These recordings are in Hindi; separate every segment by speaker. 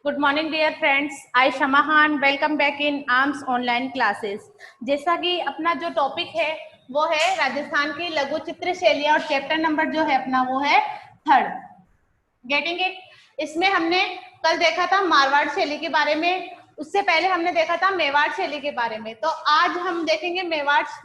Speaker 1: Good morning dear friends, I Shama Khan welcome back in arms online classes. जैसा कि अपना जो टॉपिक है वो है राजस्थान की लघु चित्र शैलियाँ और चैप्टर नंबर जो है अपना वो है थर्ड। Getting it. इसमें हमने कल देखा था मारवाड़ शैली के बारे में, उससे पहले हमने देखा था मेवाड़ शैली के बारे में। तो आज हम देखेंगे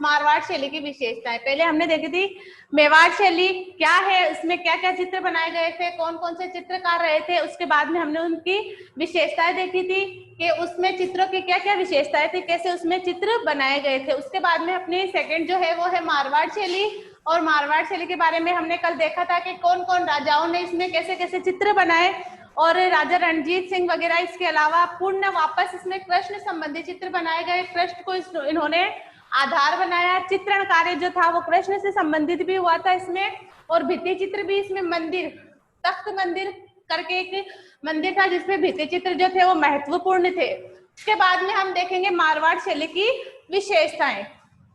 Speaker 1: मारवाड़ शैली की विशेषताएं। पहले हमने देखी थी मेवाड़ शैली क्या है, उसमें क्या क्या चित्र बनाए गए थे, कौन कौन से चित्रकार रहे थे। उसके बाद में हमने उनकी विशेषताएं देखी थी कि उसमें चित्रों की क्या क्या विशेषताएं थी, कैसे उसमें चित्र बनाए गए थे। उसके बाद में अपनी सेकंड जो है वो है मारवाड़ शैली, और मारवाड़ शैली के बारे में हमने कल देखा था कि कौन कौन राजाओं ने इसमें कैसे कैसे चित्र बनाए, और राजा रणजीत सिंह वगैरह। इसके अलावा पूर्ण वापस इसमें कृष्ण संबंधी चित्र बनाए गए, कृष्ण को इन्होंने आधार बनाया। चित्रण कार्य जो था वो कृष्ण से संबंधित भी हुआ था इसमें, और भित्ति चित्र भी इसमें मंदिर, तख्त मंदिर करके एक मंदिर था जिसमें भित्ति चित्र जो थे वो महत्वपूर्ण थे। उसके बाद में हम देखेंगे मारवाड़ शैली की विशेषताएं।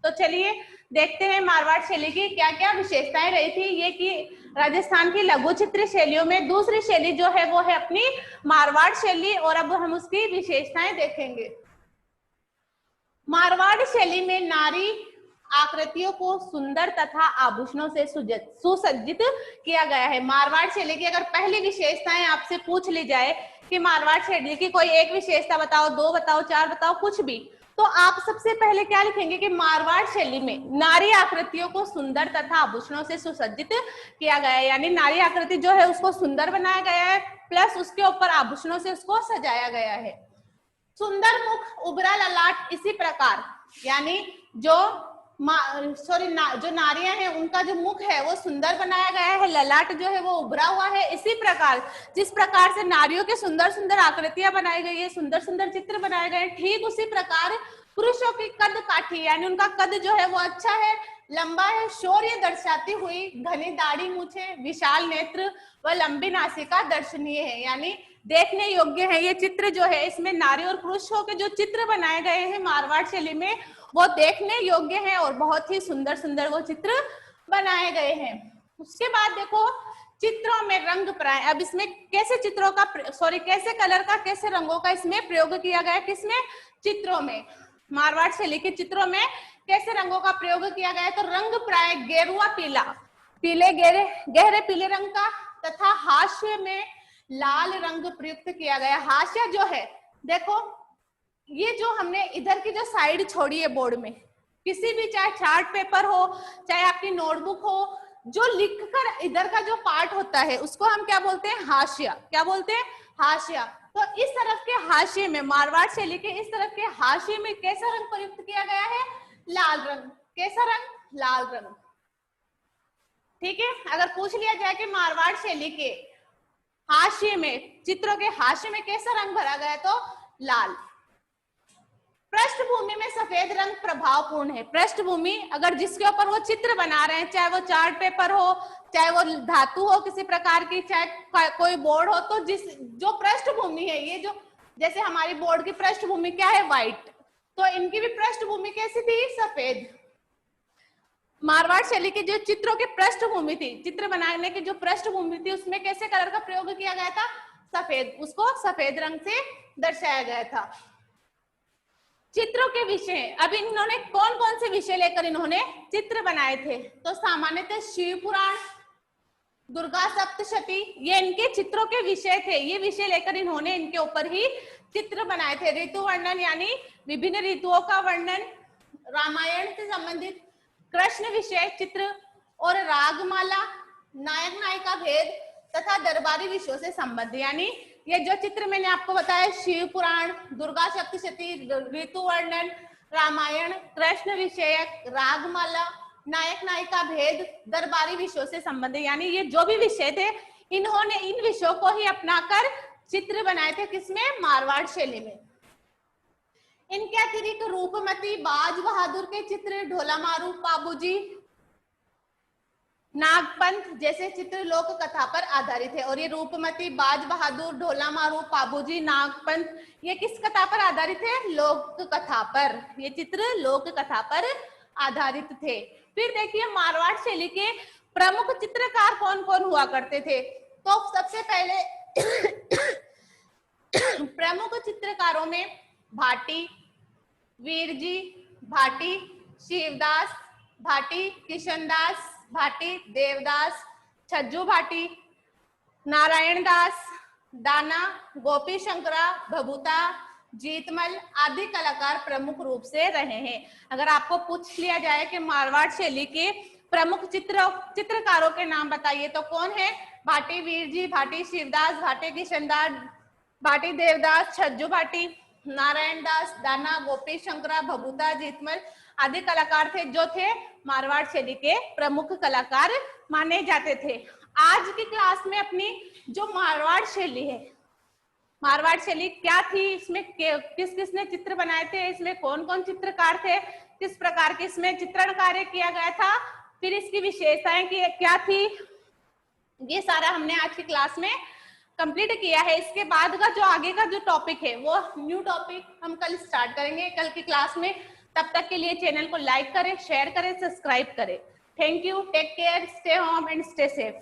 Speaker 1: तो चलिए देखते हैं मारवाड़ शैली की क्या क्या विशेषताएं रही थी। ये कि राजस्थान की लघु चित्र शैलियों में दूसरी शैली जो है वो है अपनी मारवाड़ शैली, और अब हम उसकी विशेषताएं देखेंगे। मारवाड़ शैली में नारी आकृतियों को सुंदर तथा आभूषणों से सुसज्जित किया गया है। मारवाड़ शैली की अगर पहली विशेषताएं आपसे पूछ ली जाए कि मारवाड़ शैली की कोई एक विशेषता बताओ, दो बताओ, चार बताओ, कुछ भी, तो आप सबसे पहले क्या लिखेंगे कि मारवाड़ शैली में नारी आकृतियों को सुंदर तथा आभूषणों से सुसज्जित किया गया है। यानी नारी आकृति जो है उसको सुंदर बनाया गया है, प्लस उसके ऊपर आभूषणों से उसको सजाया गया है। सुंदर मुख, उभरा ललाट, इसी प्रकार यानी जो जो नारियां हैं उनका जो मुख है वो सुंदर बनाया गया है, ललाट जो है वो उभरा हुआ है। इसी प्रकार जिस प्रकार से नारियों के सुंदर सुंदर आकृतियां बनाई गई है, सुंदर सुंदर चित्र बनाए गए, ठीक उसी प्रकार पुरुषों की कद काठी यानी उनका कद जो है वो अच्छा है, लंबा है, शौर्य दर्शाती हुई घनी दाढ़ी मूछे, विशाल नेत्र व लंबी नासिका दर्शनीय है। यानी देखने योग्य है ये चित्र जो है। इसमें नारी और पुरुषों के जो चित्र बनाए गए हैं मारवाड़ शैली में वो देखने योग्य हैं और बहुत ही सुंदर सुंदर वो चित्र बनाए गए हैं। उसके बाद देखो चित्रों में रंग प्राय। अब इसमें कैसे चित्रों का कैसे कलर का, कैसे रंगों का इसमें प्रयोग किया गया, किसमें, चित्रों में। मारवाड़ शैली के चित्रों में कैसे रंगों का प्रयोग किया गया है, तो रंग प्राय गेरुआ पीला, गहरे पीले रंग का, तथा हास्य में लाल रंग प्रयुक्त किया गया। हाशिया जो है देखो, ये जो हमने इधर की जो साइड छोड़ी है बोर्ड में, किसी भी चाहे चार्ट पेपर हो चाहे आपकी नोटबुक हो, जो लिखकर इधर का जो पार्ट होता है उसको हम क्या बोलते हैं, हाशिया। क्या बोलते हैं, हाशिया। तो इस तरफ के हाशिए में, मारवाड़ शैली के इस तरफ के हाशिए में कैसा रंग प्रयुक्त किया गया है, लाल रंग। कैसा रंग, लाल रंग। ठीक है, अगर पूछ लिया जाए कि मारवाड़ शैली के हाशिए में, चित्रों के हाशिए में कैसा रंग भरा गया, तो लाल। पृष्ठभूमि में सफेद रंग प्रभावपूर्ण है। पृष्ठभूमि अगर जिसके ऊपर वो चित्र बना रहे हैं, चाहे वो चार्ट पेपर हो, चाहे वो धातु हो किसी प्रकार की, चाहे कोई बोर्ड हो, तो जो पृष्ठभूमि है, ये जो जैसे हमारी बोर्ड की पृष्ठभूमि क्या है, व्हाइट, तो इनकी भी पृष्ठभूमि कैसी थी, सफेद। मारवाड़ शैली के जो चित्रों की पृष्ठभूमि थी, चित्र बनाने की जो पृष्ठभूमि थी, उसमें कैसे कलर का प्रयोग किया गया था, सफेद। उसको सफेद रंग से दर्शाया गया था। चित्रों के विषय, अब इन्होंने कौन कौन से विषय लेकर इन्होंने चित्र बनाए थे, तो सामान्यतः शिव पुराण, दुर्गा सप्तशती, ये इनके चित्रों के विषय थे। ये विषय लेकर इन्होंने इनके ऊपर ही चित्र बनाए थे। ऋतु वर्णन यानी विभिन्न ऋतुओं का वर्णन, रामायण से संबंधित कृष्ण विषय चित्र, और रागमाला, नायक नायिका भेद तथा दरबारी विषयों से संबंधित। यानी ये जो चित्र मैंने आपको बताया, शिव पुराण, दुर्गा सप्तशती, ऋतु वर्णन, रामायण, कृष्ण विषयक, रागमाला, नायक नायिका भेद, दरबारी विषयों से संबंधित, यानी ये जो भी विषय थे इन्होंने इन विषयों को ही अपनाकर चित्र बनाए थे। किसमें, मारवाड़ शैली में। इनके अतिरिक्त रूपमती, बाज बहादुर के चित्र, ढोला मारू, पाबूजी, नागपंथ जैसे चित्र लोक कथा पर आधारित है। और ये रूपमती, बाज बहादुर, ढोला मारू, पाबूजी, नागपंथ, ये किस कथा पर आधारित है, लोक कथा पर। ये चित्र लोक कथा पर आधारित थे। फिर देखिए मारवाड़ शैली के प्रमुख चित्रकार कौन कौन हुआ करते थे, तो सबसे पहले प्रमुख चित्रकारों में भाटी, वीरजी भाटी, शिवदास भाटी, किशनदास भाटी, देवदास, छज्जू भाटी, नारायण दास, दाना, गोपी शंकरा, भभूता, जीतमल आदि कलाकार प्रमुख रूप से रहे हैं। अगर आपको पूछ लिया जाए कि मारवाड़ शैली के प्रमुख चित्रकारों के नाम बताइए तो कौन है? भाटी वीरजी भाटी, शिवदास भाटी, किशनदास भाटी, देवदास, छज्जू भाटी, नारायण दास, दाना, गोपी शंकरा, भभूता, जीतमल आदि कलाकार थे जो थे मारवाड़ शैली के प्रमुख कलाकार माने जाते थे। आज की क्लास में अपनी जो मारवाड़ शैली है, मारवाड़ शैली क्या थी, इसमें किस किसने चित्र बनाए थे, इसमें कौन कौन चित्रकार थे, किस प्रकार के इसमें चित्रण कार्य किया गया था, फिर इसकी विशेषताएं क्या थी, ये सारा हमने आज की क्लास में कंप्लीट किया है। इसके बाद का जो आगे का जो टॉपिक है वो न्यू टॉपिक हम कल स्टार्ट करेंगे कल की क्लास में। तब तक के लिए चैनल को लाइक करें, शेयर करें, सब्सक्राइब करें। Thank you, take care, stay home and stay safe.